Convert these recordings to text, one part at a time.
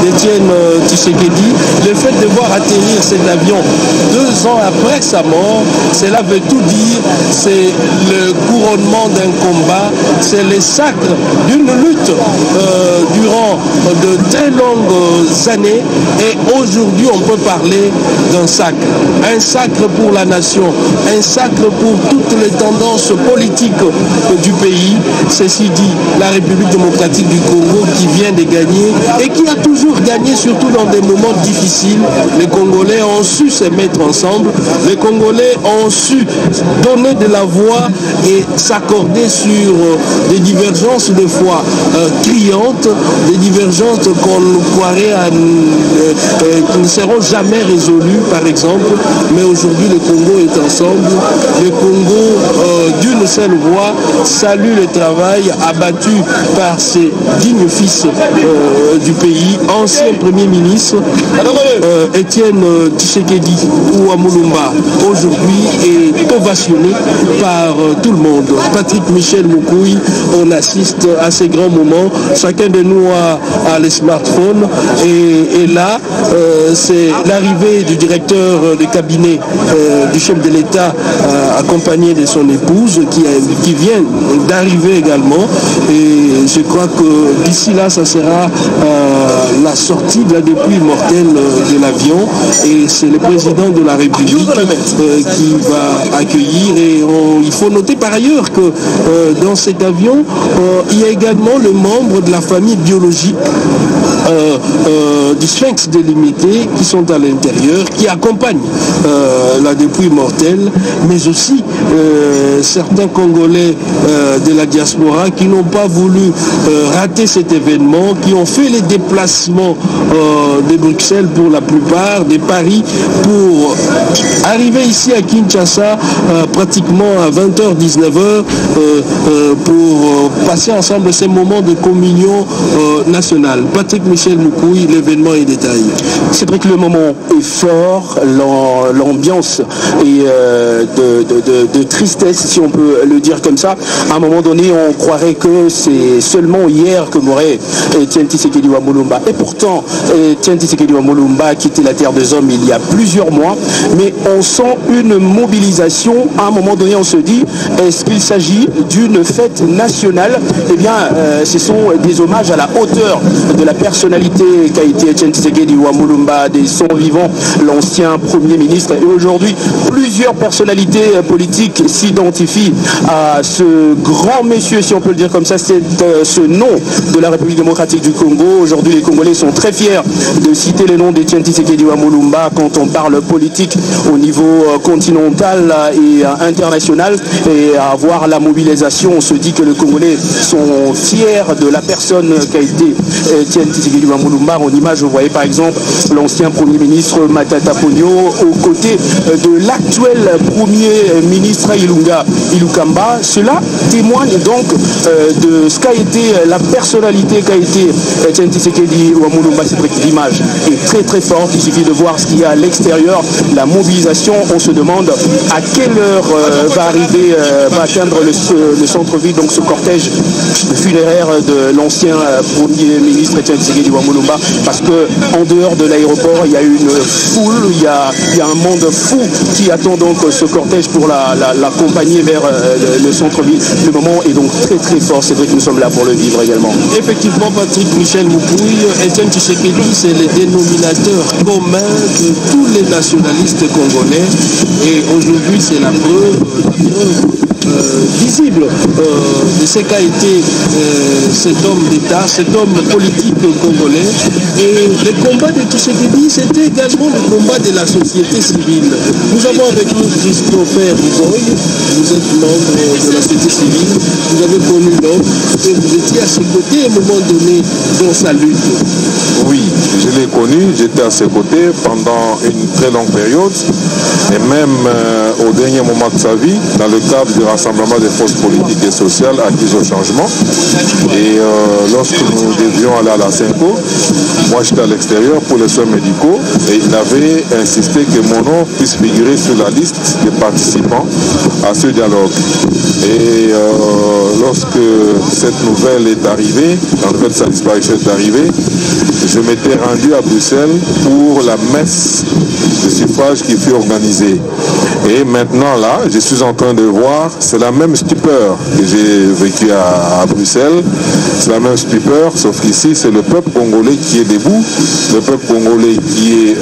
d'Étienne Tshisekedi, le fait de voir atterrir cet avion 2 ans après sa mort, cela veut tout dire. C'est le couronnement d'un combat, c'est le sacre d'une lutte durant de très longues années, et aujourd'hui on peut parler d'un sacre. Un sacre pour la nation, un sacre pour toutes les tendances politiques du pays. Ceci dit, la République démocratique du Congo qui vient de gagner et qui a toujours gagné, surtout dans des moments difficiles. Les Congolais ont su se mettre ensemble, les Congolais ont su donner de la voix et s'accorder sur des divergences des fois criantes, des divergences qu'on croirait qui ne seront jamais résolues, par exemple. Mais aujourd'hui, le Congo est ensemble. Le Congo, d'une seule voix, salue le travail abattu par ses dignes fils du pays, ancien Premier ministre, Étienne Tshisekedi Ouamulumba, aujourd'hui est ovationné par tout le monde. Patrick Michel Moukouy, on assiste à ces grands moments. Chacun de nous a les smartphones. Et là, c'est l'arrivée du directeur de cabinet du chef de l'État, accompagné de son épouse, qui vient d'arriver également. Et je crois que d'ici là, ça sera la sortie de la dépouille mortelle de l'avion. Et c'est le président de la République qui va accueillir. Et il faut noter par ailleurs que dans cet avion, il y a également le membre de la famille biologique du Sphinx délimité qui sont à l'intérieur, qui accompagnent la dépouille mortelle, mais aussi certains Congolais de la diaspora qui n'ont pas voulu rater cet événement, qui ont fait les déplacements de Bruxelles pour la plupart, de Paris, pour arriver ici à Kinshasa pratiquement à 20h, 19h, pour passer ensemble ces moments de communion nationale. Patrick Michel Moukouy, l'événement et détail. C'est vrai que le moment est fort, l'ambiance est de tristesse, si on peut le dire comme ça. À un moment donné, on croirait que c'est seulement hier que mourait Étienne Tshisekedi Ouamulumba. Et pourtant, Étienne Tshisekedi Ouamulumba a quitté la terre des hommes il y a plusieurs mois, mais on sent une mobilisation. À un moment donné, on se dit, est-ce qu'il s'agit d'une fête nationale? Eh bien, ce sont des hommages à la hauteur de la personnalité qu'a été Étienne Tshisekedi Ouamulumba, des son vivants, l'ancien Premier ministre. Et aujourd'hui, plusieurs personnalités politiques s'identifient à ce grand monsieur, si on peut le dire comme ça, c'est ce nom de la République démocratique du Congo. Aujourd'hui, les Congolais sont très fiers de citer les noms d'Étienne Tshisekedi Ouamulumba quand on parle politique au niveau continental et international. Et à voir la mobilisation, on se dit que les Congolais sont fiers de la personne qu'a été Étienne Tshisekedi Ouamulumba. En image, vous voyez par exemple l'ancien Premier ministre Matata Ponyo aux côtés de l'actuel Premier ministre Ilukamba. Cela témoigne donc de ce qu'a été la personnalité qu'a été Étienne Tshisekedi Ouamulumba. C'est vrai que l'image est très très forte. Il suffit de voir ce qu'il y a à l'extérieur, la mobilisation. On se demande à quelle heure va arriver, va atteindre le centre-ville, donc ce cortège funéraire de l'ancien Premier ministre Étienne Tshisekedi Ouamulumba, parce que en dehors de l'aéroport, il y a une foule, il y a un monde fou qui attend donc ce cortège pour l'accompagner vers le centre-ville. Le moment est donc très très fort. C'est vrai que nous sommes là pour le vivre également. Effectivement, Patrick Michel Moukouy, Étienne Tshisekedi, c'est le dénominateur commun de tous les nationalistes congolais. Et aujourd'hui, c'est la preuve visible de ce qu'a été cet homme d'État, cet homme politique congolais. Et le combat de Tshisekedi, c'était également le combat de la société civile. Nous avons avec nous Christopher Rigoy, vous êtes membre de la société civile, vous avez connu l'homme et vous étiez à ses côtés à un moment donné dans sa lutte. Oui, je je l'ai connu, j'étais à ses côtés pendant une très longue période, et même au dernier moment de sa vie, dans le cadre du rassemblement des forces politiques et sociales acquises au changement. Et lorsque nous devions aller à la Cinco, moi j'étais à l'extérieur pour les soins médicaux, et il avait insisté que mon nom puisse figurer sur la liste des participants à ce dialogue. Et lorsque cette nouvelle est arrivée, la nouvelle de sa disparition est arrivée, je m'étais rendu à Bruxelles pour la messe de suffrage qui fut organisée. Et maintenant là, je suis en train de voir, c'est la même stupeur que j'ai vécu à Bruxelles, c'est la même stupeur, sauf qu'ici c'est le peuple congolais qui est debout, le peuple congolais qui est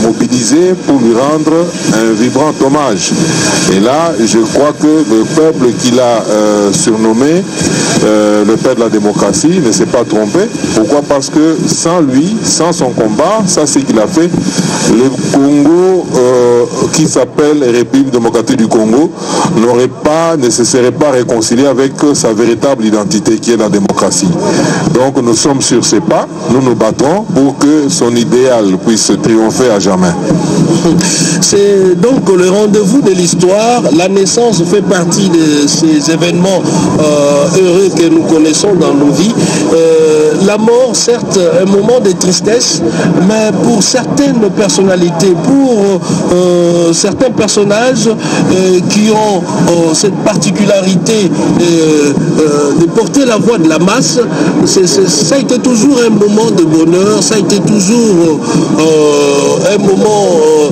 mobilisé pour lui rendre un vibrant hommage. Et là, je crois que le peuple qu'il a surnommé le père de la démocratie ne s'est pas trompé. Pourquoi? Parce que sans lui, sans son combat, ça c'est ce qu'il a fait, le Congo qui s'appelle République démocratique du Congo ne se serait pas réconcilié avec sa véritable identité qui est la démocratie. Donc nous sommes sur ses pas, nous nous battrons pour que son idéal puisse triompher à jamais. C'est donc le rendez-vous de l'histoire. La naissance fait partie de ces événements heureux que nous connaissons dans nos vies. La mort, certes, un moment de tristesse, mais pour certaines personnalités, pour certains personnages qui ont cette particularité de porter la voix de la masse, ça a été toujours un moment de bonheur, ça a été toujours un moment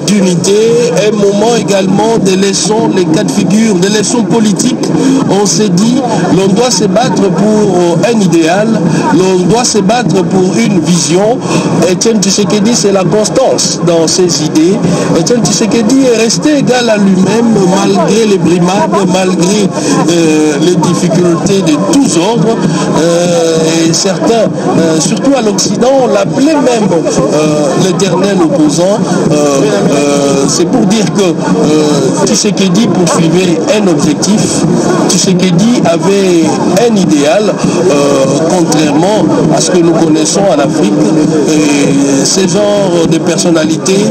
d'unité, un moment également de leçons, les cas de figure, des leçons politiques. On s'est dit, l'on doit se battre pour un idéal, l'on doit se battre pour une vision. Etienne Tshisekedi, c'est la constance dans ses idées. Etienne Tshisekedi est resté égal à lui-même malgré les brimades, malgré les difficultés de tous ordres. Et certains, surtout à l'Occident, l'appelaient même l'éternel opposant. C'est pour dire que Tshisekedi poursuivait un objectif. Tshisekedi avait un idéal, contrairement à ce que nous connaissons en Afrique. Et ces genres de personnalités,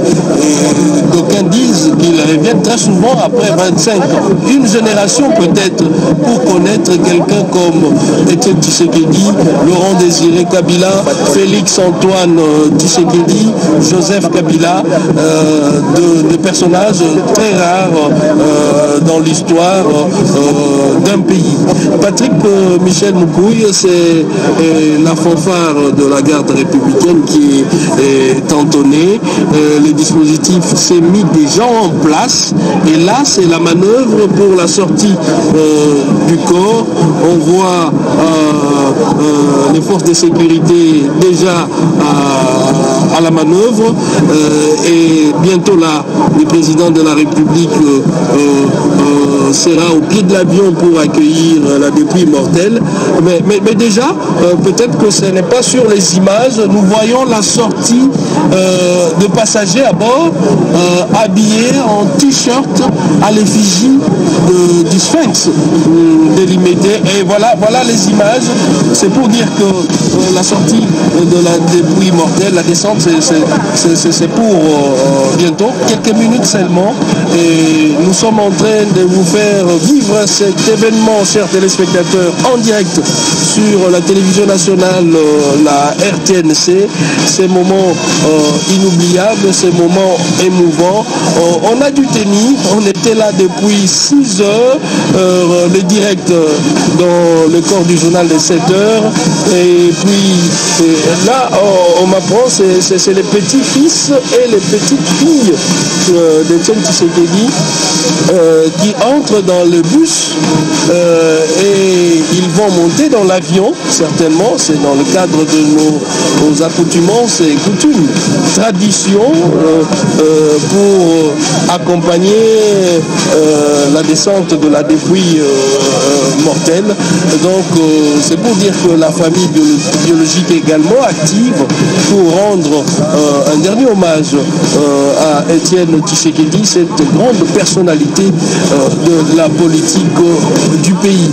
d'aucuns disent qu'ils reviennent très souvent après 25 ans. Une génération peut-être pour connaître quelqu'un comme Etienne Tshisekedi, Laurent Désiré Kabila, Félix Antoine Tshisekedi, Joseph Kabila, de personnages très rares dans l'histoire d'un pays. Patrick Michel Moukouille, c'est la fanfare de la garde républicaine qui est entonnée. Le dispositif s'est mis déjà en place et là c'est la manœuvre pour la sortie du corps. On voit les forces de sécurité déjà à la manœuvre et bientôt là le président de la République sera au pied de l'avion pour accueillir la dépouille mortelle. Mais déjà, peut-être que ce n'est pas sur les images, nous voyons la sortie de passagers à bord habillés en t-shirt à l'effigie du Sphinx délimité. Et voilà les images. C'est pour dire que la sortie de la dépouille mortelle, la descente, c'est pour bientôt, quelques minutes seulement. Et nous sommes en train de vous faire vivre cet événement, chers téléspectateurs, en direct sur la télévision nationale, la RTNC. Ces moments inoubliables, ces moments émouvants. On a dû tenir, on était là depuis 6 heures, le direct dans le corps du journal de 7 heures. Et puis là, on m'apprend, c'est les petits-fils et les petites-filles d'Etienne Tshisekedi qui entrent dans le bus et ils vont monter dans l'avion, certainement. C'est dans le cadre de nos accoutumances et coutumes, traditions pour accompagner la descente de la dépouille mortelle. Donc c'est pour dire que la famille biologique est également active pour rendre un dernier hommage à Étienne Tshisekedi, cette grande personnalité de la politique du pays.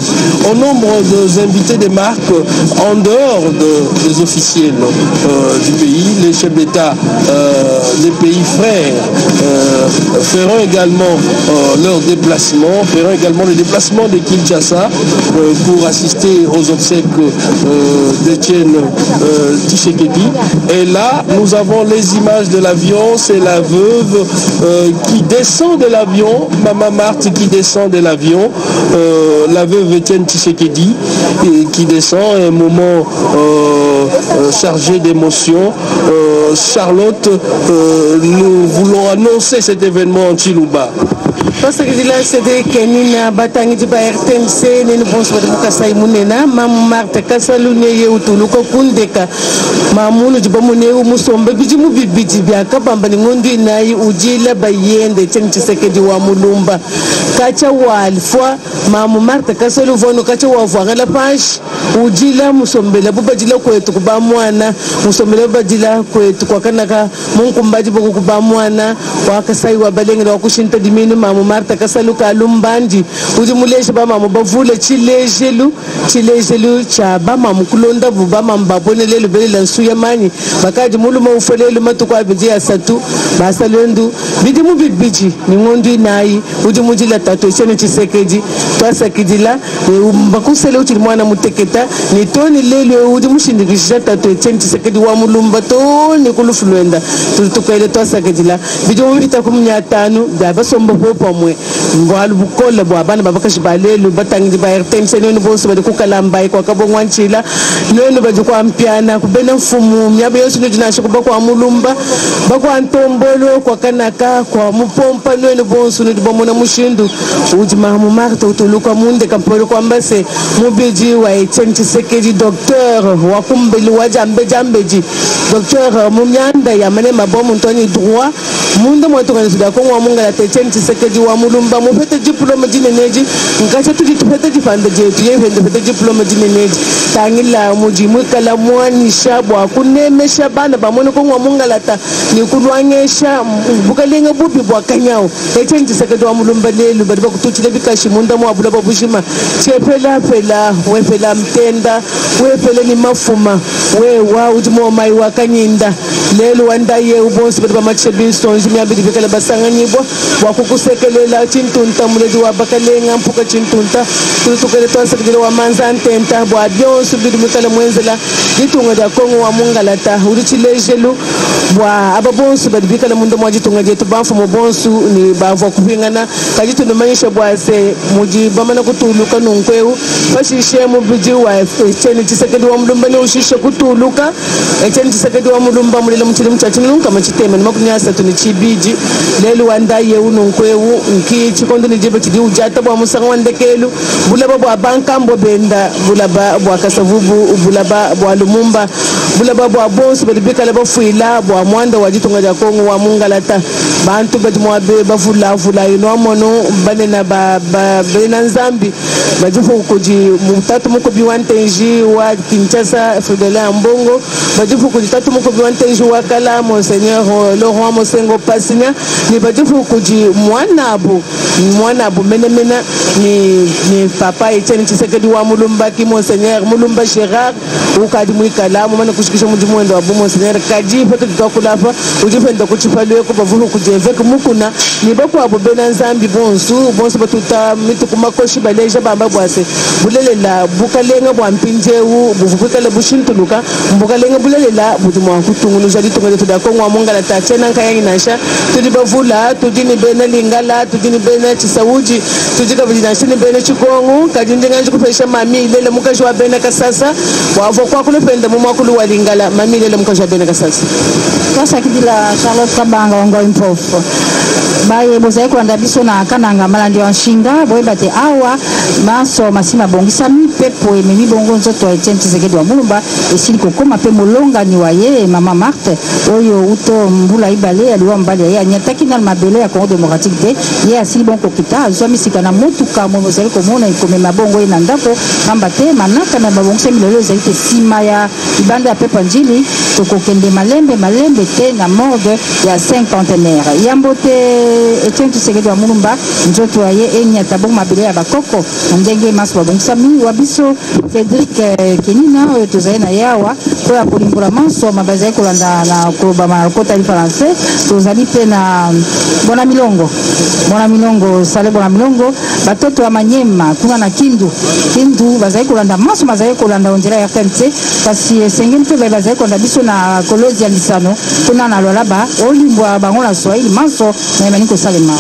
Au nombre des invités des marques, en dehors des officiels du pays, les chefs d'État des pays frères feront également leur déplacement, feront également le déplacement de Kinshasa pour assister aux obsèques d'Étienne Tshisekedi. Et là, nous avons les images de l'avion, c'est la veuve qui descend de l'avion, Maman Marthe qui descend de l'avion, la veuve Étienne Tshisekedi qui descend, un moment chargé d'émotion. Charlotte, nous voulons annoncer cet événement en Chiluba. Parce que là, c'était Kenina Batangi de RTNC, nous pensons que ça est Mounena, Maman Marthe Kassalune Yeutuluko Kundeka, Mamoun de Bamune ou Mousombe, Bijimu Bibiaka, Bambanimondi Nai, Ujila Bayen, de Tshisekedi de Wamulumba, Kacha Walfwa, Maman Marthe Kassalu Vono Kacha Wafwa, la page, Ujila Musombe, la Bubadila Kwetu Bamwana, Musombe Badila Kwetu Kwakanaka, Munkumbaji Bamwana, Wakasai Wabaling, Wakushinta Diminu, Maman Marthe Kassalu Kalumbandi, Ujimulesha Bama Bavula Chilejelu, cha Bama Mukulonda, Bama Babonele, le Bel Suyamani, Bakadi Muluma Ufele, le Matukwa Bidia Satu, Basalendu, Bidimu Bidbiji, Nimondi Nai, Ujimujila Tato, Tshisekedi, Twasakidila, Bakusele Uchimwana Muteketa, Nitoni Lele, Ujimushindikisha Tato, Tshisekedi Wamulumba, Nikulufluenda, Tutukele Twasakidila, Bidimu Vitakumyatanu, Dabasombo Pomwe, Mboal Bukola, Boabana Babakash Balelu, Batangi by RTNC, no boss by the Kukalamba, Kwakabonchila, no Bajukwa Piana, Kubena Fumu, Yabios Nujinashukubako Mulumba, Bakwan Tombolo, Kwakanaka, Kwamupompa, no bones with Bomona Mushindu, Ujima Marto to look amun de Campolo Kwambase, Mubiji, White Tshisekedi, Docteur, Wakumbelu, Wajambeji, Docteur Munyanda, Yamane Mabomuntoni Droit, Munda Motogan, Munga, Tshisekedi Wamulumba, Mufete diploma Jineji, Nkasha to the Fanda J, and the diploma Jineji, Tangila, Mujimukala, Mwani Shabwa, Kune Shabana, Bamonoko Mungalata, Nikuangesha, Bukalinga Bubi, Wakanyao, they change the second Wamulumba, but to the Bikashimunda, Mabula Bushima, Chepela, Pela, Wepela Mtenda, Wepelani Mafuma, where Waumo, my Wakaninda, Lelu and Daye, Bons, but Bamacha Stones, Miabi, Basanganibo, Wakukusekelela, Chintunta, Muledua Bakalenga, Puka Chintunta, Tutukele Manzan Tenta, Boabion, Subidumukala Mwenzela, Yitunga da Kongo wa Mungalata, Urichilejelu, Boa Ababonsu, but Bikala Mundo Majitunga to Banfu Mobonsu, ni Bavo Kupingana, Kajitu no Manisha Boise, Muji Bamana Kutuluka Nunkweu, Fashi Shemu Biji wife, Chen Tshisekedi Wamulumba, Shisha Kutuluka, Chen Tshisekedi Wamulumba, Mulim Chilim Chachinunka, Machitem, and Mokunyasa to Nichibiji, Lelu and Daye Ununkweu, Nki, Chikondo Nijibati, Jata Bamusawan de Kelu, Bulaba Bankam Bobenda, Bulaba, Boakasavubu, Bulaba, Boalumumba, Bulaba Boabos, but the Bikalaba Fuila, Boamwanda, Wajitunga da Kongo, Wamungalata, Bantu Badmoabe, Bafula, Fula, Nomono, Banana Benanzambi, Bajufu Kuji, Mutatu Mukobi Wantenji, Wad Kinshasa, Fridela Mbongo, Bajufu Kuji Tatu Mukobi Wantenji Wakala, Monseigneur Laurent Mosengo Passina, ni Bajufu Kuji Mwanabu, Menemena, ni Papa Etienne Tshisekedi Wamulumba, ki Monseigneur Mulumba Gérard, Ukadi Mwikala, Mwana Kushikisha Mujimwendo wa Monseigneur Kaji, Patu Kakulafa, Ujifenda Kuchipalwe, Kubavuhu Kujevek Mukuna, ni Baku Abu Benanzambi Bonsu, Batuta, Mitukumakoshi Baleja Bamba Boise, Bulela, Bukalenga Boampinjeu, Bufukala Bushintuluka, Bukalenga Bulela, Buduma Kutungu, Jadi to the Kongo Mongala Tachena Kayanasha, to the Bavula, to Dini Bena Lingala, to Dini Bena Chisauji, to the Gavina Bena Chukongo, Kajinga Kupesha Mami, Lela Mukashwa Bena Kasasa, Wavokulu Penda Mumakulu Lingala, Mami Lela Mukasha Bena Kasasa. Twasakidila Charlotte Kabanga ongoing prof. Baye bozai kwanda biso na kananga malandi wa nshinga boye bate awa maso masima bongisa mipepo ememi bongo nzoto Etienne Tshisekedi wa Mulumba esili kokoma pe molonga ni waye Mama Marthe oyo uto mbula ibale aliwa mbali ya nyataki na mabele ya Congo démocratique te ye asili bon kokita azwa misika na motuka mo bozali komona ikome mabongo ina ndako kamba te manaka na babongo se milolo ezali te sima ya ibanda ya pepa njili tokokende malembe te na morgue ya 50 yambo te Etienne Tshisekedi wa Mulumba nzoto ya ye enyata bon mabele ya bakoko ndenge maso babongo sami wabiso Cédric Kenina oyo tozali na yawa po ya kolimbola manso mabazali kolanda na koloba makota li français tozali pe na bona milongo sale bona milongo batoto ya Manyema kuna na Kindu bazali kolanda manso bazali kolanda onjela ya RTNC kasi esengeli pe bazali kolanda biso na kolozi ya lisano kuna na lolaba olimbwa bango na Swahili manso na imani kosalema.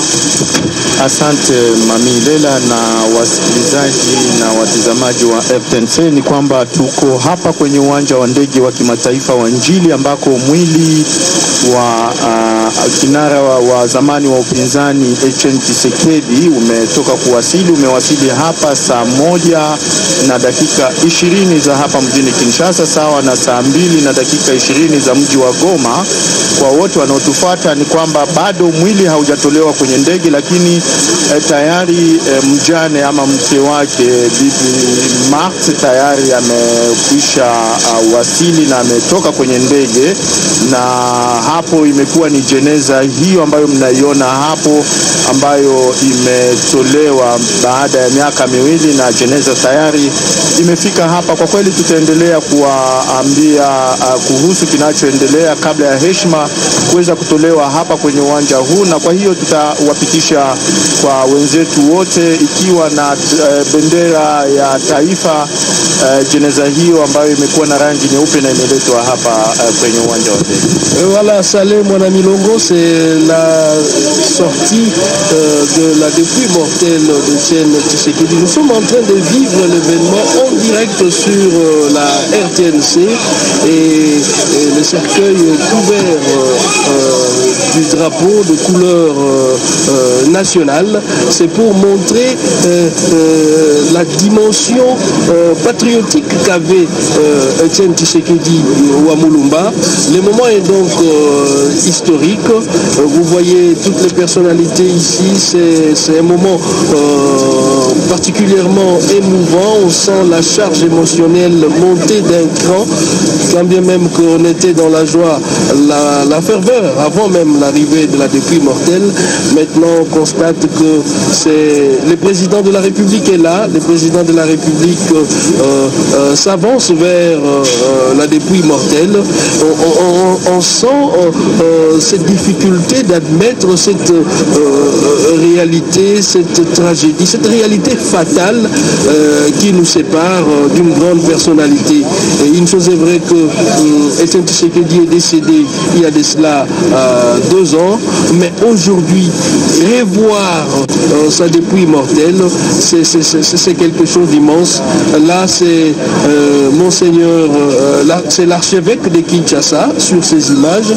Asante Mami Lela na wasikilizaji na watazamaji wa FTNC, ni kwamba tuko hapa kwenye uwanja wa ndege wa kimataifa wa Njili ambako mwili wa kinara wa zamani wa upinzani Etienne Tshisekedi umewasili hapa saa 1:20 za hapa mjini Kinshasa, sawa na saa 2:20 za mji wa Goma. Kwa wote wanaotufuata ni kwamba bado mwili haujatolewa kwenye ndege, lakini tayari mjane ama mke wake Bibi Marthe tayari amekwisha wasili na ametoka kwenye ndege, na hapo imekuwa ni jeneza hiyo ambayo mnaiona hapo ambayo imetolewa baada ya miaka miwili na jeneza tayari imefika hapa. Kwa kweli tutaendelea kuwaambia kuhusu kinachoendelea kabla ya heshima kuweza kutolewa hapa kwenye uwanja huu, na kwa hiyo tutawapitisha kwa wenzetu wote ikiwa na bendera ya taifa jeneza hiyo ambayo imekuwa na rangi nyeupe na imeletwa hapa kwenye uwanja wa ndege. Voilà, Salé Mwana Milongo, c'est la sortie de la dépouille mortelle de Etienne Tshisekedi. Nous sommes en train de vivre l'événement en direct sur la RTNC et le cercueil couvert du drapeau de couleur nationale. C'est pour montrer la dimension patriotique qu'avait Etienne Tshisekedi wa Mulumba. Le moment est donc historique. Vous voyez toutes les personnalités ici. C'est un moment particulièrement émouvant. On sent la charge émotionnelle monter d'un cran, quand bien même qu'on était dans la joie, la ferveur avant même l'arrivée de la dépouille mortelle. Maintenant on constate que le président de la République est là. Le président de la République s'avance vers la dépouille mortelle. On sent cette difficulté d'admettre cette réalité, cette tragédie, cette réalité fatale qui nous sépare d'une grande personnalité. Et une chose est vraie que Etienne Tshisekedi est décédé il y a de cela 2 ans, mais aujourd'hui, revoir sa dépouille mortelle, c'est quelque chose d'immense. Là, c'est Monseigneur, c'est l'archevêque de Kinshasa sur ces images,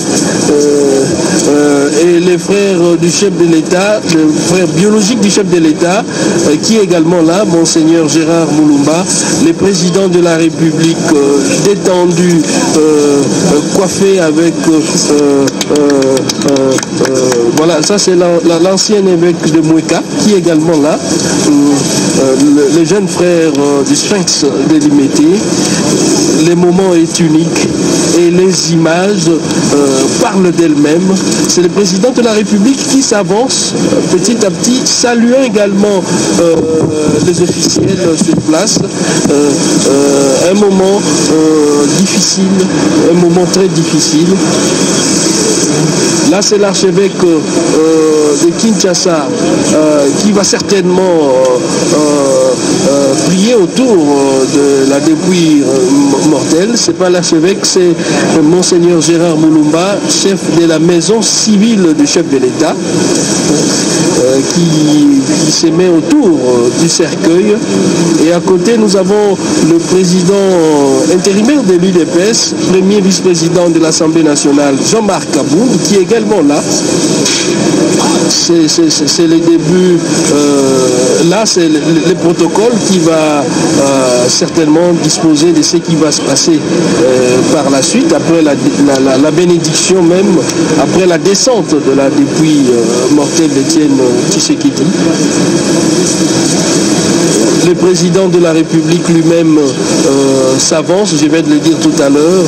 et les frères du chef de l'État, le frère biologique du chef de l'État, qui est également là, Monseigneur Gérard Mulumba, le président de la République, détendu, coiffé avec voilà, ça c'est l'ancien évêque de Moueka qui est également là, le jeune frère du Sphinx de Limité. Le moment est unique et les images parlent d'elles-mêmes. C'est le président de la République qui s'avance petit à petit, saluant également les officiels sur place. Un moment difficile, un moment très difficile. Là, c'est l'archevêque de Kinshasa qui va certainement prier autour de la dépouille mortelle. C'est pas l'archevêque, c'est Monseigneur Gérard Mulumba, chef de la maison civile du chef de l'État, qui se met autour du cercueil. Et à côté, nous avons le président intérimaire de l'UDPS, premier vice-président de l'Assemblée nationale, Jean-Marc Kabound, qui est également là. C'est le début. Là, c'est le protocole qui va certainement disposer de ce qui va se passer par la suite, après la bénédiction même, après la descente de la dépouille mortelle d'Étienne Tshisekedi. Le président de la République lui-même s'avance, je vais le dire tout à l'heure,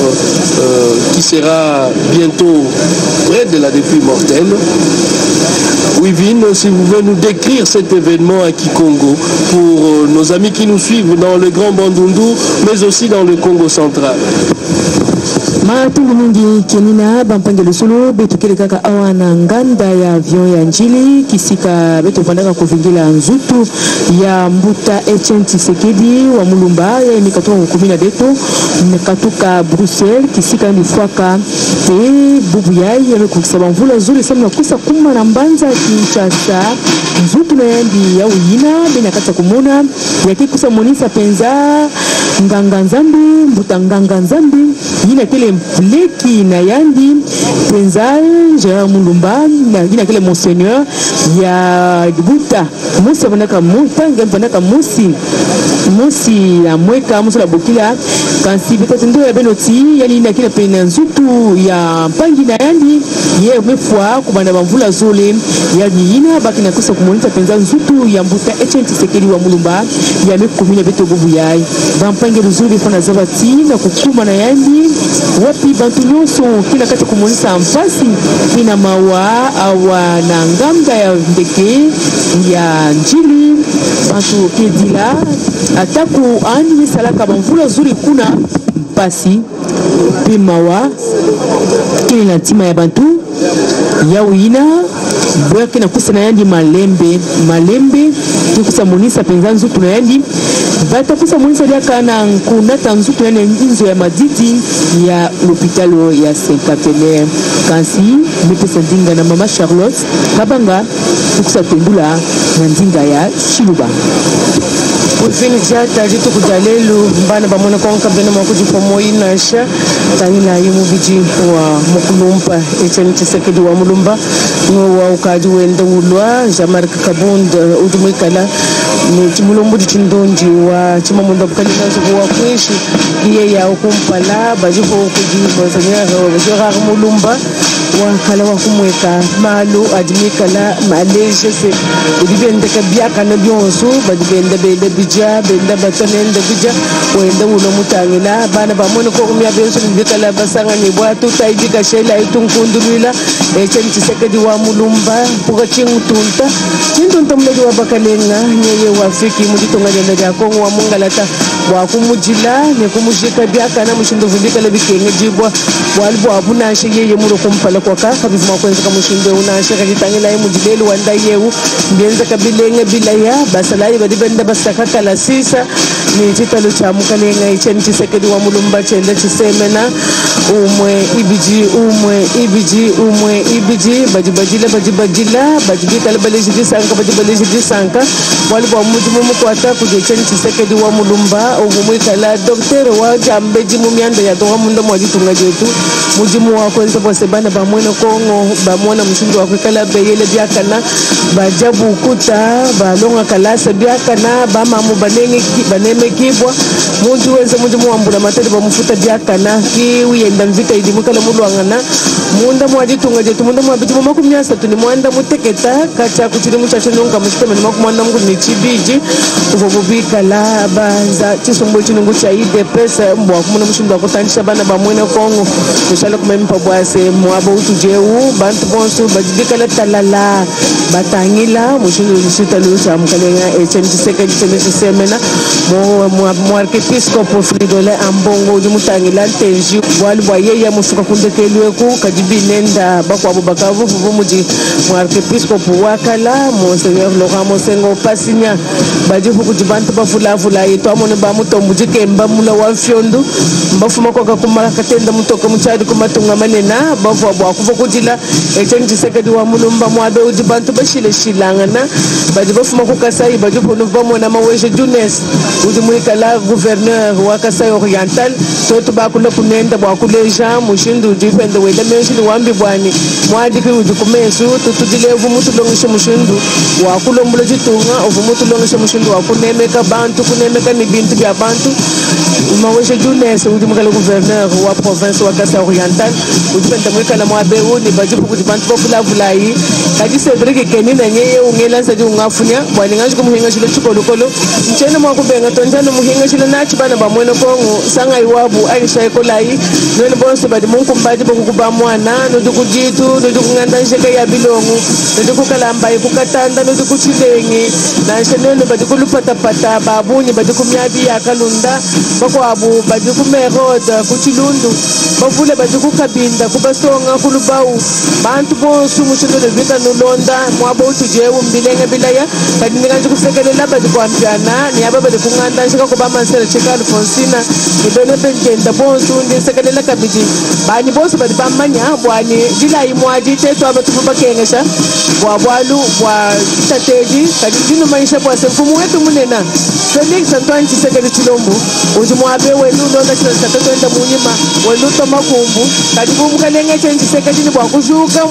qui sera bientôt près de la dépouille mortelle. Wivine, si vous voulez nous décrire cet événement à Kikongo pour nos amis qui nous suivent dans le Grand Bandundu, mais aussi dans le Congo central. Matungu mingi kenina bampangelo solo betu kile kaka awana nganda ya avion ya njili kisika betu vandaka kuvingila nzutu ya mbuta Etienne Tshisekedi wa mulumba ya mikatoka kukumina deto mikatuka Bruxelles kisika nifwaka te bubu yai ya mekukisaba mvula zuri samna kusa kuma na mbanza Kinshasa nzutu na yandi ya uyina bina kata kumuna ya kikusa monisa penza nganga nzambi mbuta nganga nzambi yina kile mpleki na yandi penzal Gérard Mulumba na kile monseigneur ya buta musi vanaka mutanga vanaka musi ya mweka musi la bokila kansi bitatu ndo ya benoti yani na kile pena nzutu ya mpangi na yandi ye mefwa kubanda bamvula zole yani ina bakina kusa kumonita penza nzutu ya mbuta Etienne Tshisekedi wa Mulumba ya mekumina beto bubu yai bampangi ruzuri fana zabati na kukuma na yandi wapi bantu nyonso kila kati kumonisa mpasi kina mawa awa na ngamba ya ndeke ya njili bantu kedila ataku ani salaka bamvula zuri kuna mpasi pimawa kile na tima ya bantu ya uina boya kina kusa na yandi malembe kusa monisa penza nzutu na yandi bata kusa monisa diaka na kunata nzutu yani nzo ya madidi ya l'hôpital ya Saint-Capener kansi mipesa ndinga na mama Charlotte kabanga kusa tendula na ndinga ya Chiluba Ulfini jata jitu kujalelu mbana bamona konka bena makuji pomoi nasha tanila yimu biji wa mukulumpa Etienne Tshisekedi wa Mulumba wa ukaji wenda ulwa Jean-Marc Kabound udumikala ni chimulumbu chindonji wa chimamunda bukalina zuwa kwishi iye ya ukumpala bajifo kujibo zanyara Gérard Mulumba wakala wakumweka malu adimikala maleje se udibende kabiaka na byonso badibende bele bija benda batonende bija wenda uno mutangila bana bamone ko kumya benso bikala basanga ni bwatu taidika shela itunkundulila Etienne Tshisekedi wa Mulumba puka chintunta mleji wa bakalenga nyeye wafiki muditonga jenda ya Kongo wa mungalata wa kumujila ne kumujika biaka na mushindo vibikala bikenge jibwa walbo abuna sheye muro kumpala kwa kaka bivuma kwenza kamushindo unashe kakitangila mujilelu wanda yewu mbienza kabilenge bilaya basalayi badibenda basaka kala sisa ni chitalo cha mukalenga Etienne Tshisekedi wa Mulumba chenda chisemena umwe ibiji bajibajila bajibikala baleji disanka walbo mujimu mukwata kuje Etienne Tshisekedi wa Mulumba umumwikala docteur wa jambeji mumyanda ya towa mundo mwajitunga jetu mujimu wa kwenza bose bana bamwena Kongo bamwona mushindo wa kwikala beyele byakana bajabu ukuta balonga kalasa byakana bama baneme kibwa mundu wenze mujimu wambula matari bamufuta byakana ki uyenda mvita idimukala mulwangana munda mwajitunga jetu munda mwabijimu makumyasa tuni mwanda muteketa kacha kuchiri muchacho nunga mustema ni makumwanda mungu ni chibiji uvobubikala banza chisumbu chinungu cha UDPS mbwa kumuna mushindo wakutanisha bana bamwene Kongo kushala kumempa bwase mwabo utujeu bantu bonsu bajibikala talala batangila mushindo nisita lucha mkalenga Etienne Tshisekedi semena mwarkepiskopo Fridolin Ambongo ujimutangila ntenji wali bwayeye musuka kundekelweku kajibi nenda bakwabo bakavu muji mwarkepiskopo wakala Monseigneur Laurent Mosengo Pasinya bajifu kujibantu bafula yetu amone bamutombu jikemba mula wa fyondo mbafuma kwa kumara katenda mutoka muchadi kumatunga manena bafu bwakuva kudila echenji Tshisekedi wa mulumba mwabe udi bantu bashile shilangana badi bafuma ku Kasai badi ponu bamona maweje Junes udi muikala gouverneur wa Kasai Oriental toto bakula kunenda bwakule Jean mushindu udi pende wele menshi wambi bwani mwadi ki udi kumesu tutudile vumutu longisha mushindu wakulo mbulo jitunga vumutu longisha mushindu wakunemeka bantu kunemeka ni bintu bya bantu maweje Junes udi mukala gouverneur wa province wa Kasai Oriental udi pende muikala mwabe udi badi kuti bantu bafula vulai kadi Cedric Kenina nyeye ungela sadi ungafunya bwani ngaji kumuhinga shilo chikolokolo mchene mwakubenga tonjano muhinga shilo nachi bana bamwene kongo sanga iwabu aisha ekolai nweni bonso badi mungu mbadi bokukuba mwana nudukujitu nudukunganda nsheka ya bilongu nudukukalamba ikukatanda nudukuchilengi na shenene badi kulupatapata babunyi badi kumyabi ya kalunda bakwabu badi kumeroda kuchilundu bavule badi kukabinda kubasonga kulubau bantu bonsu mushino levika nulonda mwabo utujewu mbilenge bilaya kadi nikanji kusekelela badi kwampiana niyaba badi kunganda nshika kuba mansera cheka Alfonsina nibene bengenda bonsu ndisekelela kabidi bani bonsu badi bamanya bwani dila imwaji teto abatu bakengesha bwabwalu bwa tateji kadi dino maisha bwa semfumu wetu munena Felix Antoine Tshisekedi Tshilombo uji mwabe wenu londa chino tatatoenda munyima wenu tomakumbu kadi bumukalenge chenji Tshisekedi ni bwa kushuka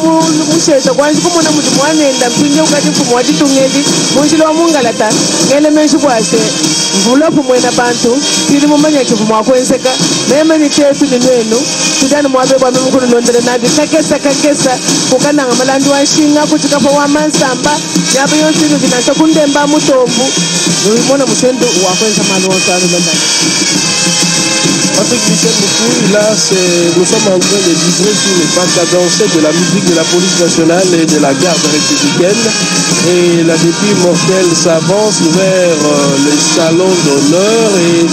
musheta kwanji kumona muti mwanenda mpinje ukati mfumu watitungeli munjilo wa mungalata ngele menshi bwase mvulapu mwena bantu tili mumanya chifu mwakwenseka meme ni tetu ni nwenu tudani mwabe bwa mimukunu londele nadi kakesa kukananga malandi wa shinga kuchikafa wa mansamba nyaba yonsinu vinasha kundemba mutombu nuimona mushendu wakwensa malonsa londani. Patrick Michel Moukouille, là nous sommes en train de vibrer sur les pas cadencés de la musique de la police nationale et de la garde républicaine. Et la dépouille mortelle s'avance vers le salon d'honneur et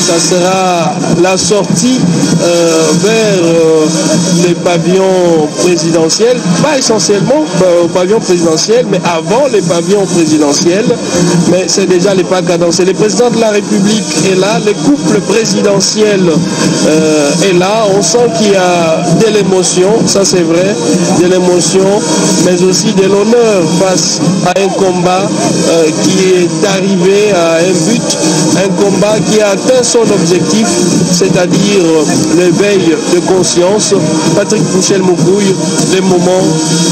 ça sera la sortie vers les pavillons présidentiels, pas essentiellement au pavillon présidentiel, mais avant les pavillons présidentiels. Mais c'est déjà les pas cadencés. Le président de la République est là, le couple présidentiel est là. On sent qu'il y a de l'émotion, ça c'est vrai, de l'émotion, mais aussi de l'honneur face à un combat qui est arrivé à un but, un combat qui a atteint son objectif, c'est-à-dire l'éveil de conscience. Patrick Michel Moukouille, le moment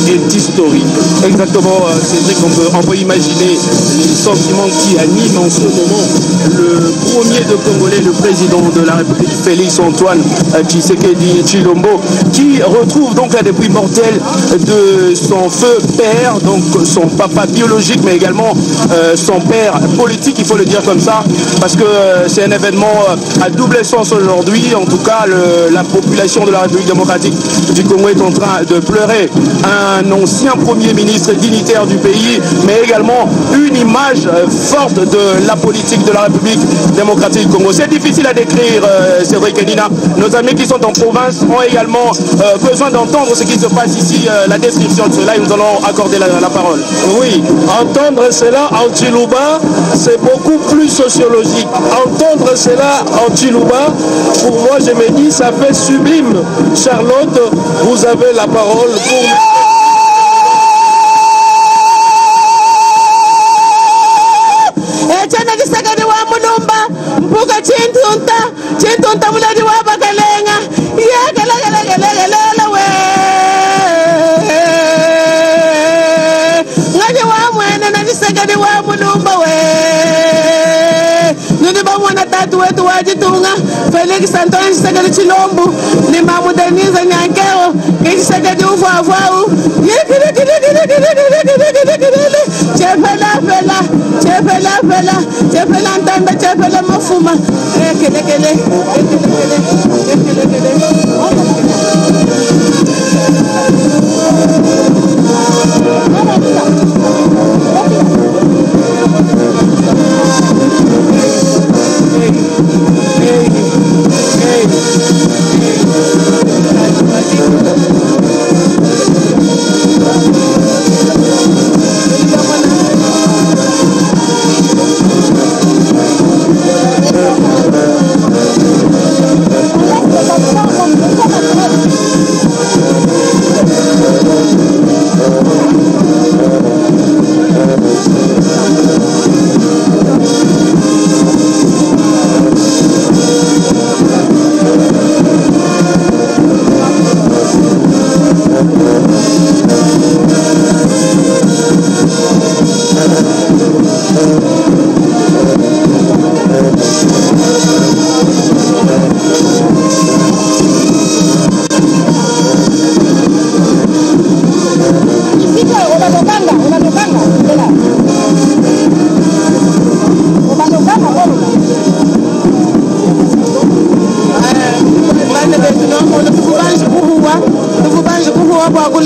est historique. Exactement, Cédric, on peut imaginer les sentiments qui animent en ce moment le premier de Congolais, le président de la République, Félix Antoine Tshisekedi Tshilombo, qui retrouve donc la dépouille mortelle de son feu père, donc son papa biologique, mais également son père politique, il faut le dire comme ça, parce que c'est un événement à double sens aujourd'hui. En tout cas, la population de la République démocratique du Congo est en train de pleurer un ancien premier ministre dignitaire du pays, mais également une image forte de la politique de la République démocratique du Congo. C'est difficile à décrire, Cédric Kenina. Nos amis qui sont en province ont également besoin d'entendre ce qui se passe ici, la description de cela, et nous allons accorder la parole. Oui, entendre cela en Chiluba, c'est beaucoup plus sociologique. Entendre cela en Chiluba, pour moi, je me dis, ça fait sublime. Charlotte, vous avez la parole pour... Mpuka chintunta muladi wa bakalenga ya gala we ngani wa mwene na Tshisekedi wa mulumba we nuni ba mwana tatu wetu wajitunga Felix Antoine Tshisekedi Tshilombo ni mamu Denise Nyankeo Tshisekedi ufafau chefela ntanda chefela mafuma kele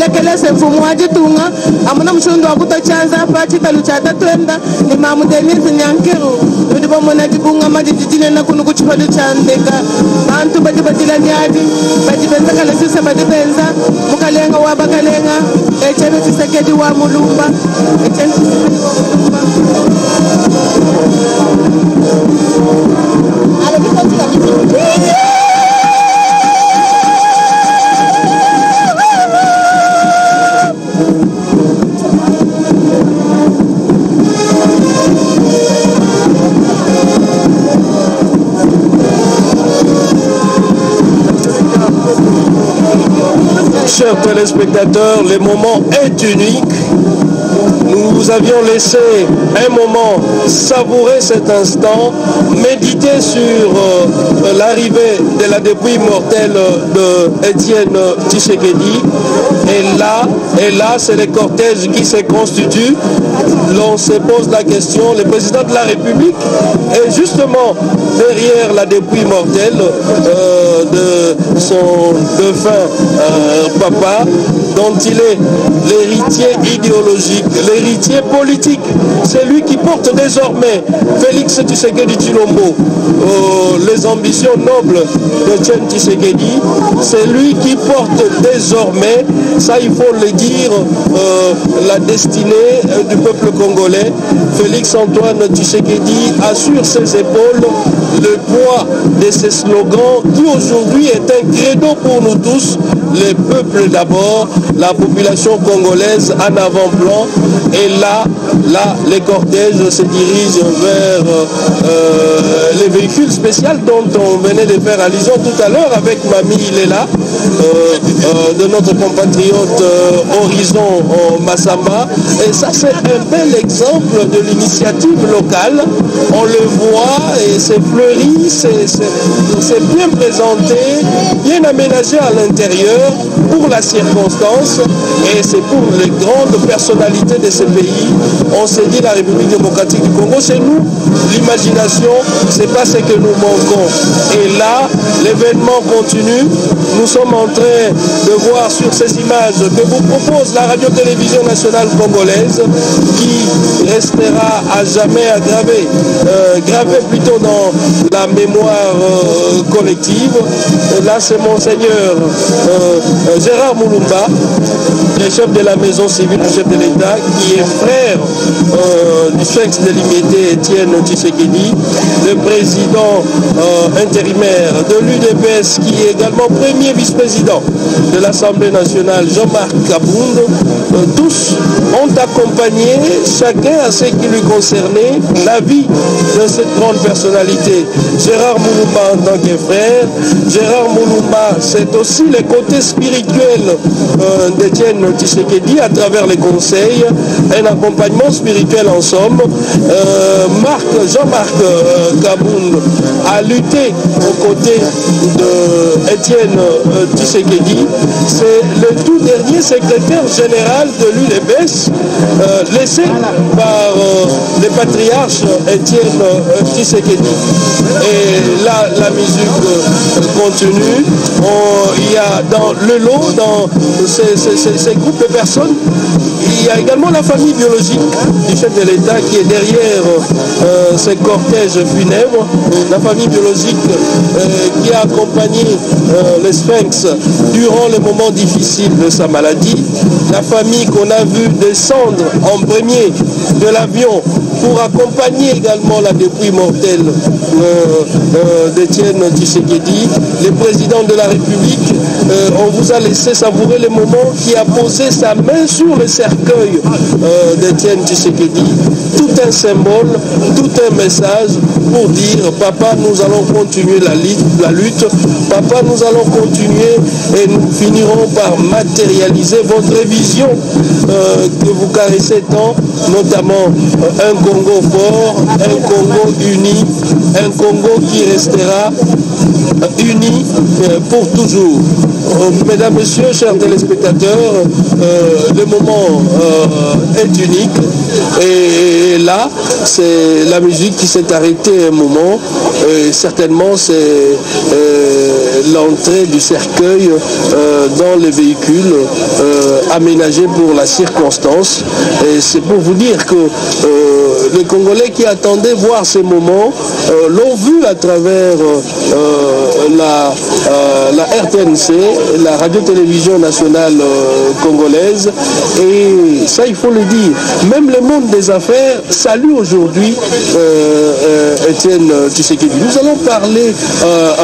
kulekele se mfumu waje tunga amuna mshundo wa kutochanza pachi kaluchata twenda ni mamu Denise Nyankiru ndipo mwana jibunga majijine na kunu kuchipadu chandeka bantu badibadila nyadi badibenza kala sisa badibenza mukalenga wa bakalenga echebe Tshisekedi wa mulumba echebe Tshisekedi wa mulumba. Chers téléspectateurs, le moment est unique. Nous vous avions laissé un moment savourer cet instant, méditer sur l'arrivée de la dépouille mortelle de Étienne Tshisekedi. Et là, c'est le cortège qui se constitue. L'on se pose la question, le président de la République est justement derrière la dépouille mortelle de son défunt papa, dont il est l'héritier idéologique, l'héritier politique. C'est lui qui porte désormais, Félix Tshisekedi Tshilombo, les ambitions nobles d'Étienne Tshisekedi. C'est lui qui porte désormais, ça il faut le dire, la destinée du peuple congolais. Félix Antoine Tshisekedi a sur ses épaules le poids de ses slogans qui aujourd'hui est un credo pour nous tous. Les peuples d'abord, la population congolaise en avant-plan. Et là, les cortèges se dirigent vers les véhicules spéciaux dont on venait de faire allusion tout à l'heure avec Mamie Lela, de notre compatriote Horizon Massamba. Et ça, c'est un bel exemple de l'initiative locale. On le voit et c'est fleuri, c'est bien présenté, bien aménagé à l'intérieur pour la circonstance, et c'est pour les grandes personnalités de ce pays. On s'est dit la République démocratique du Congo, c'est nous, l'imagination, c'est pas ce que nous manquons. Et là, l'événement continue. Nous sommes en train de voir sur ces images que vous propose la radio-télévision nationale congolaise, qui restera à jamais gravé plutôt dans la mémoire collective. Et là, c'est Monseigneur Gérard Mulumba, le chef de la maison civile, le chef de l'État, qui est frère du Sphinx de l'Imité Étienne Tshisekedi, le président intérimaire de l'UDPS, qui est également premier vice-président de l'Assemblée nationale, Jean-Marc Kabound. Tous ont accompagné, chacun à ce qui lui concernait, la vie de cette grande personnalité. Gérard Mulumba en tant que frère, Gérard Mulumba, c'est aussi le côté spirituel d'Étienne Tshisekedi à travers les conseils, un accompagnement spirituel en somme. Jean-Marc Kabound a lutté aux côtés d'Étienne Tshisekedi. C'est le tout dernier secrétaire général de l'UDPS, laissé par le patriarche Étienne Tshisekedi. Et là, la musique continue. Il y a dans le lot, dans ces groupes de personnes, il y a également la famille biologique du chef de l'État qui est derrière ces cortèges funèbres. La famille biologique qui a accompagné le Sphinx durant les moments difficiles de sa maladie. La famille qu'on a vu descendre en premier de l'avion pour accompagner également la dépouille mortelle d'Étienne Tshisekedi. Le président de la République, on vous a laissé savourer le moment qui a posé sa main sur le cercueil d'Étienne Tshisekedi. Tout un symbole, tout un message pour dire papa, nous allons continuer la lutte, papa, nous allons continuer et nous finirons par matérialiser votre vision que vous caressez tant, notamment un Congo fort, un Congo uni, un Congo qui restera uni pour toujours. Mesdames, Messieurs, chers téléspectateurs, le moment est unique et là, c'est la musique qui s'est arrêtée un moment. Certainement, c'est l'entrée du cercueil dans les véhicules aménagés pour la circonstance. Et c'est pour vous dire que les Congolais qui attendaient voir ces moments l'ont vu à travers la RTNC, la radio-télévision nationale congolaise. Et ça, il faut le dire. Même le monde des affaires salue aujourd'hui Étienne Tshisekedi. Nous allons parler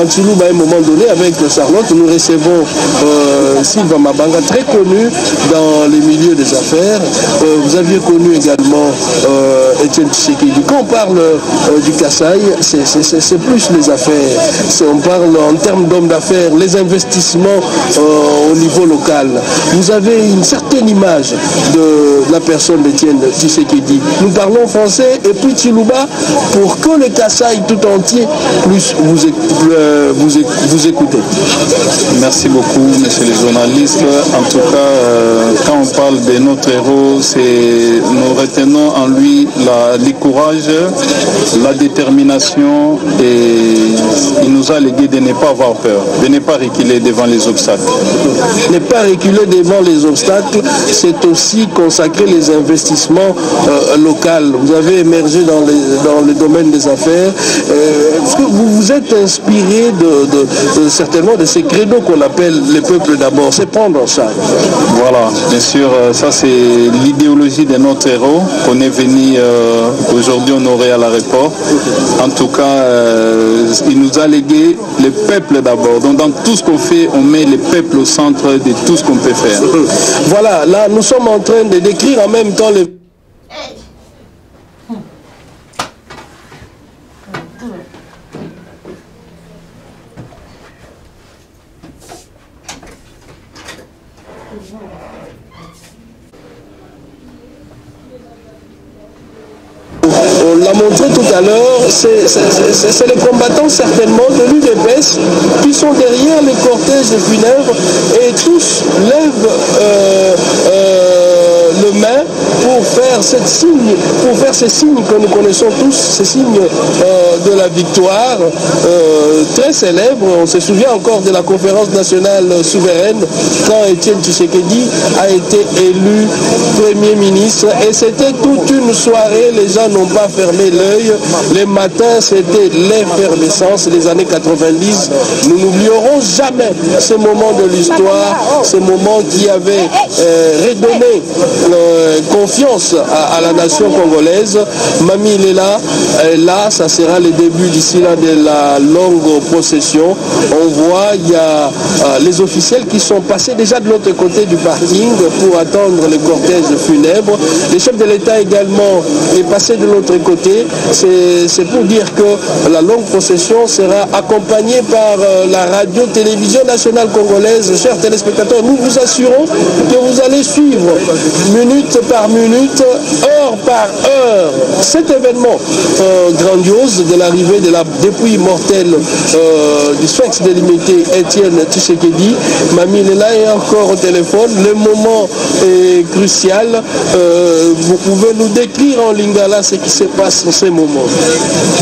en Tshilouba à un moment donné avec Charlotte. Nous recevons Sylvain Mabanga, très connu dans les milieux des affaires. Vous aviez connu également Étienne Tshisekedi. Quand on parle du Kasaï, c'est plus les affaires. On parle en termes d'hommes d'affaires, les investissements au niveau local. Vous avez une certaine image de la personne d'Étienne Tshisekedi. Nous parlons français et puis Tshilouba pour que le Kasaï tout entier puisse vous écouter. Merci beaucoup, messieurs les journalistes. En tout cas, quand on parle de notre héros, nous retenons en lui le courage, la détermination, et il nous a légué de ne pas avoir peur, de ne pas reculer devant les obstacles. Ne pas reculer devant les obstacles, c'est aussi consacrer les investissements locaux. Vous avez émergé dans le domaine des affaires. Est-ce que vous vous êtes inspiré certainement de ces credos qu'on appelle les peuples d'abord? C'est prendre en charge. Voilà, bien sûr, ça c'est l'idéologie de notre héros qu'on est venu aujourd'hui honorer à l'aéroport. En tout cas, il nous a légué le peuple d'abord. Donc dans tout ce qu'on fait, on met le peuple au centre de tout ce qu'on peut faire. Voilà, là nous sommes en train de décrire en même temps les... On l'a montré tout à l'heure, c'est les combattants certainement de l'UDPS qui sont derrière les cortèges funèbres et tous lèvent le main pour faire ces signes que nous connaissons tous, ces signes de la victoire très célèbre. On se souvient encore de la conférence nationale souveraine quand Étienne Tshisekedi a été élu Premier ministre et c'était toute une soirée, les gens n'ont pas fermé l'œil. Les matins, c'était l'effervescence des années 90. Nous n'oublierons jamais ce moment de l'histoire, ce moment qui avait redonné confiance à la nation congolaise. Mamie, il est là. Et là, ça sera le début d'ici là de la longue procession. On voit, il y a les officiels qui sont passés déjà de l'autre côté du parking pour attendre le cortège funèbre. Le chef de l'État également est passé de l'autre côté. C'est pour dire que la longue procession sera accompagnée par la radio-télévision nationale congolaise. Chers téléspectateurs, nous vous assurons que vous allez suivre minute par minute, heure par heure, cet événement grandiose de l'arrivée de la dépouille mortelle du sphinx délimité Étienne Tshisekedi. Mamie Lela est encore au téléphone. Le moment est crucial. Vous pouvez nous décrire en lingala ce qui se passe en ces moments.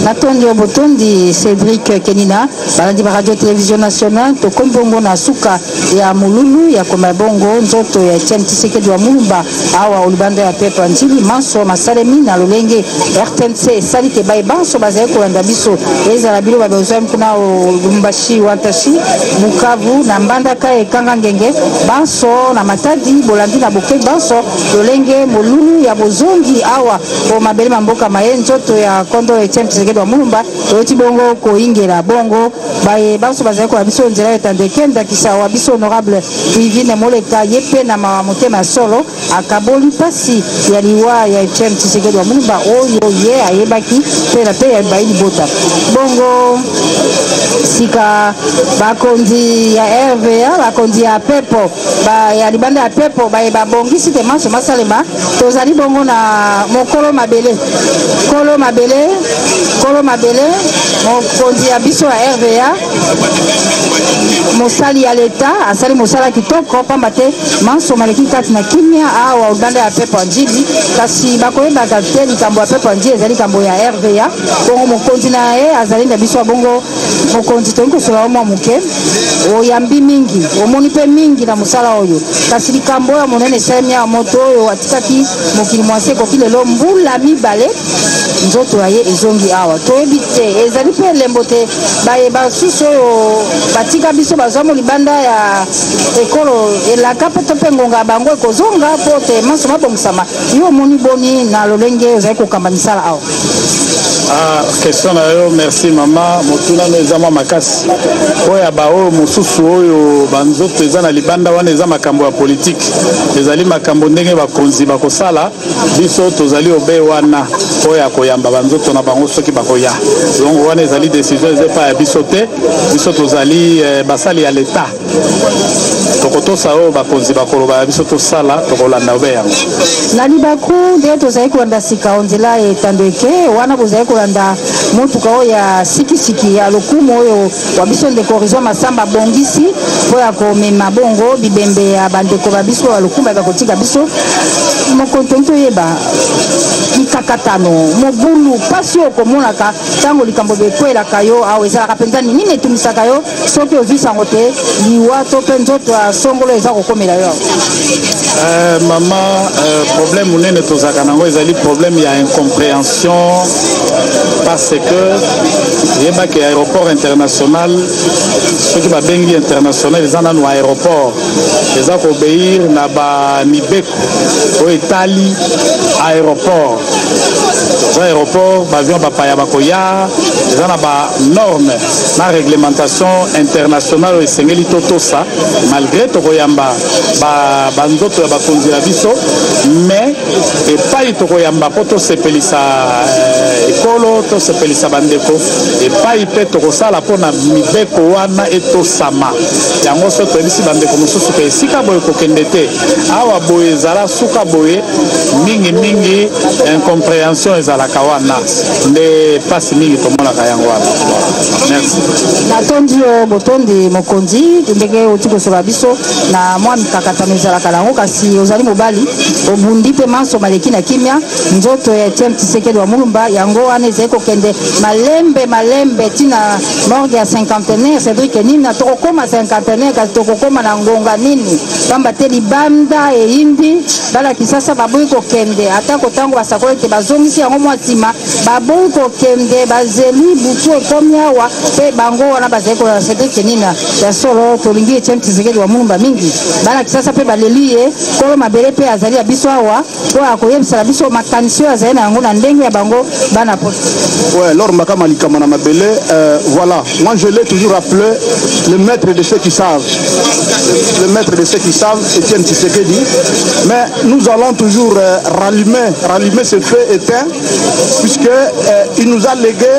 Natondi Obotondi, Cédric Kenina, balandi ba radio télévision nationale, to kombongo na suka ya mululu ya komabongo nzoto ya Étienne Tshisekedi wa Mulumba awa olibanda ya pepo anjili manso masalemi na lolenge RTNC salite baibanso bazaye kolanda biso ezala bilo babozam kuna Lumbashi Wantashi Bukavu na Mbandaka ekanga ngenge banso na Matadi bolandi na Boke banso lolenge mululu ya bozongi awa o mabele mamboka maye nzoto ya kondo Étienne Tshisekedi wa Mulumba oti bongo ko ingela bongo baye banso bazaye ko biso nzela etandekenda kisawa biso honorable Vivine Moleka yepe na motema solo akaboli pasi ya liwa ya Étienne Tshisekedi wa Mulumba oyo ye ayebaki pela pe ya baili bota bongo sika bakonzi ya RVA bakonzi ya pepo ba ya libanda ya pepo baye babongisi te manso masalema tozali bongo na mokolo mabele mokonzi ya biso ya RVA mosali ya leta asali mosala kitoko pamba te manso maleki kati na kimia awa libanda ya pepo njili kasi bakoyebaka te likambo ya pepo njili ezali likambo ya RVA bongo mokonzi na ye azali na biso bongo mokonzi toyi kosola mwa moke oyambi mingi omoni mpe mingi na mosala oyo kasi likambo oyo monene esalemi ya moto oyo atikaki mokili mwasi ekoki lelo mbula mibale nzoto ya ye ezongi awa toyebi te ezali mpe elembo te bayeba susu oyo batika biso bazwa mo libanda ya ekolo elaka mpe to mpe ngonga ya bango ekozonga mpo te maso mabongisama yo omoni boni na lolenge ozali kokamba misala awa. Question na yo, merci mama. Motuna no eza mwa makasi oyo baoyo mosusu oyo banzoto eza na libanda wana eza makambo ya politike ezali makambo ndenge bakonzi bakosala biso tozali obe wana oyo akoyamba banzoto na bango soki bakoya donc wana ezali décision eza pa ya biso te biso tozali basali ya l'État tokotosa oyo bakonzi bakoloba ya biso tosala tokolanda obe yango na libaku nde tozali kolanda sika onzela etando eke wana bozali kolanda motuka oyo ya sikisiki ya lokumu oyo wa biso ndeko Rizwa Masamba bongisi po ya komema bongo bibembe ya bandeko ba biso ya lokumu ya kotika biso mokontonto yeba mikakatano mobulu pasi okomonaka ntango likambo bekwelaka yo awa ezalaka mpenza nini etumisaka yo soki ovisango te liwa to mpe nzoto ya songolo eza kokomela yo mama problème monene tozalaka nango ezali problème ya incompréhension parce que yebaki aéroport international soki babengi international eza nanu aéroport eza kobeir na bamibeko oyo etali aéroport eza aéroport baavion bapaya bakoya eza na banorme na réglementation internationale oyo esengeli totosa malgré tokoyamba banzoto ya bakonzi na biso mais epai tokoyamba mpo tosepelisa ekolo tosepelisa bandeko epai mpe tokosala mpo na mibeko wana etosama yango so toyebisi bandeko mosusu mpe esika boye kokende te awa boye ezala suka boye mingi incompréhension ezalaka wana nde pasi mingi tomonaka yango wana merci natondi yo botondi mokonzi ndenge oti kosola biso na mwa mikakatano ezalaka nango kasi ozali mobali obundi mpe maso maleki na kimia nzoto ya Etienne Tshisekedi wa Mulumba yango wana ezali kokende malembe tina morgue ya cinquantenaire Cédric Nina tokokoma cinquantenaire kasi tokokoma na ngonga nini pamba te libanda eyindi bala kisasa baboyi kokende ata kotango basakolo ete bazongisi yango mwa nsima baboyi kokende bazeli butu ekomi awa mpe bango wana bazali kola Cédric Nina ya solo tolingi Etienne Tshisekedi wa Mulumba mingi bala kisasa mpe baleli ye kolo mabele mpe azali ya biso awa po akoyebisala biso makanisi oyo azali na yango na ndenge ya bango bana poto. Ouais, Laure Makama Likamana Mabele, voilà, moi je l'ai toujours appelé le maître de ceux qui savent. Le maître de ceux qui savent, Etienne Tshisekedi. Mais nous allons toujours rallumer ce feu éteint, puisqu'il nous a légué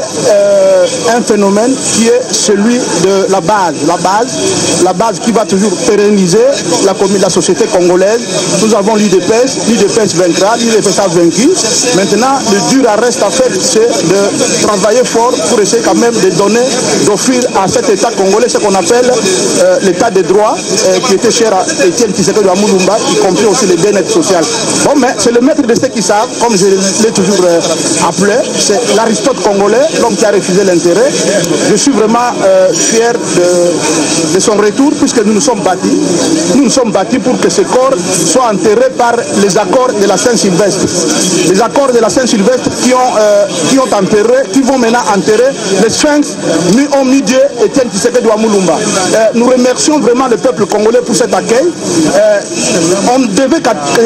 un phénomène qui est celui de la base qui va toujours pérenniser la société congolaise. Nous avons l'UDPS vaincra, l'UDPS a vaincu. Maintenant, le dur reste à faire, c'est de travailler fort pour essayer quand même de donner, d'offrir à cet État congolais ce qu'on appelle l'état de droit, qui était cher à Etienne Tshisekedi de Mulumba, y compris aussi les bien-être social. Bon, mais c'est le maître de ceux qui savent, comme je l'ai toujours appelé, c'est l'Aristote congolais, l'homme qui a refusé l'intérêt. Je suis vraiment fier de son retour, puisque nous nous sommes battus. Nous nous sommes battus pour que ce corps soit enterré par les accords de la Saint-Sylvestre. Les accords de la Saint-Sylvestre qui vont maintenant enterrer les sphinx ont mis Dieu Etienne Tshisekedi de Mulumba. Nous remercions vraiment le peuple congolais pour cet accueil. On ne devait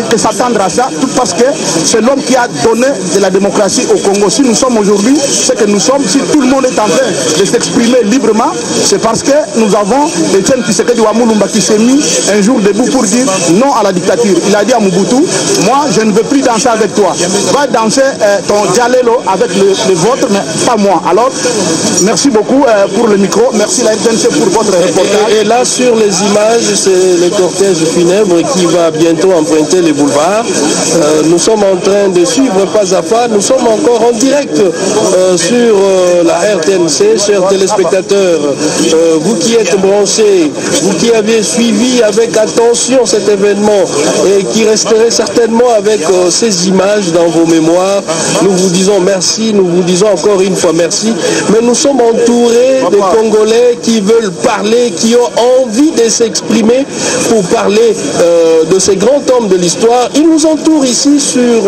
que s'attendre à ça, tout parce que c'est l'homme qui a donné de la démocratie au Congo. Si nous sommes aujourd'hui ce que nous sommes, si tout le monde est en train de s'exprimer librement, c'est parce que nous avons Etienne Tshisekedi de Mulumba qui s'est mis un jour debout pour dire non à la dictature. Il a dit à Mobutu, moi je ne veux plus danser avec toi. Va danser ton Djalelo avec le le vôtre, mais pas moi. Alors, merci beaucoup pour le micro. Merci la RTNC pour votre reportage. Et là, sur les images, c'est le cortège funèbre qui va bientôt emprunter les boulevards. Nous sommes en train de suivre pas à pas. Nous sommes encore en direct sur la RTNC, chers téléspectateurs. Vous qui êtes branchés, vous qui avez suivi avec attention cet événement et qui resterez certainement avec ces images dans vos mémoires, nous vous disons merci, nous vous disons encore une fois merci. Mais nous sommes entourés de Congolais qui veulent parler, qui ont envie de s'exprimer pour parler de ces grands hommes de l'histoire. Ils nous entourent ici sur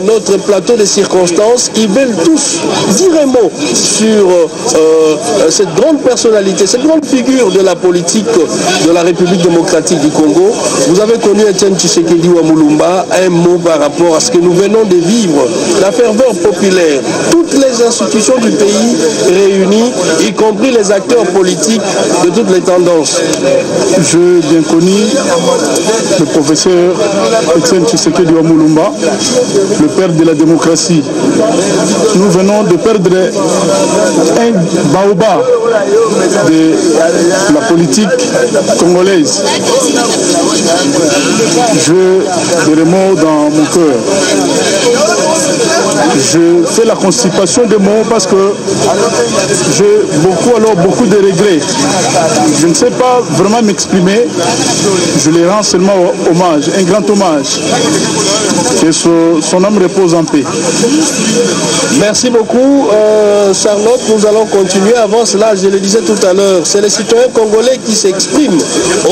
notre plateau de circonstances. Ils veulent tous dire un mot sur cette grande personnalité, cette grande figure de la politique de la République démocratique du Congo. Vous avez connu Etienne Tshisekedi Wamulumba, un mot par rapport à ce que nous venons de vivre, la ferveur populaire, toutes les institutions du pays réunies, y compris les acteurs politiques de toutes les tendances. J'ai bien connu le professeur Etienne Tshisekedi Wamulumba, le père de la démocratie. Nous venons de perdre un baobab de la politique congolaise. J'ai des mots dans mon cœur. Je fais la constipation des mots parce que j'ai beaucoup de regrets. Je ne sais pas vraiment m'exprimer. Je les rends seulement hommage, un grand hommage. Que son âme repose en paix. Merci beaucoup, Charlotte. Nous allons continuer. Avant cela, je le disais tout à l'heure, c'est les citoyens congolais qui s'expriment.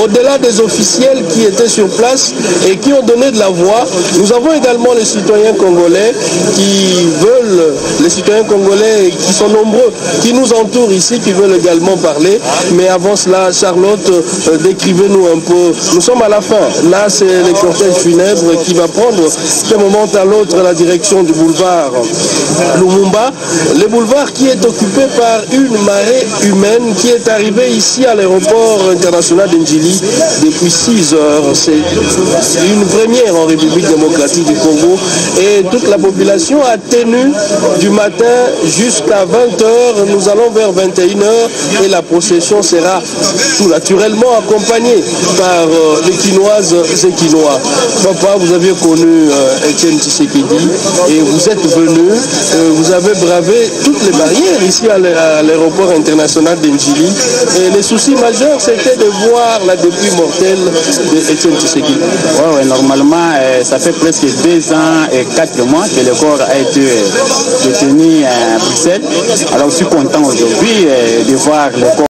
Au-delà des officiels qui étaient sur place et qui ont donné de la voix, nous avons également les citoyens congolais qui veulent, les citoyens congolais qui sont nombreux, qui nous entourent ici, qui veulent également parler. Mais avant cela, Charlotte, décrivez-nous un peu. Nous sommes à la fin. Là, c'est le cortège funèbre qui va prendre d'un moment à l'autre la direction du boulevard Lumumba. Le boulevard qui est occupé par une marée humaine qui est arrivée ici à l'aéroport international d'Ndjili depuis 6 heures. C'est une première en République démocratique du Congo et toute la population a tenu du matin jusqu'à 20 heures. Nous allons vers 21 heures et la procession sera tout naturellement accompagnée par les Quinoises et Quinois. Papa, vous aviez connu Etienne Tshisekedi et vous êtes venu, vous avez bravé toutes les barrières ici à l'aéroport international d'Ndjili et les soucis majeurs c'était de voir la dépouille mortelle d'Etienne Tshisekedi. Ouais, normalement ça fait presque 2 ans et 4 mois que le corps a été détenu à Bruxelles. Alors je suis content aujourd'hui de voir le corps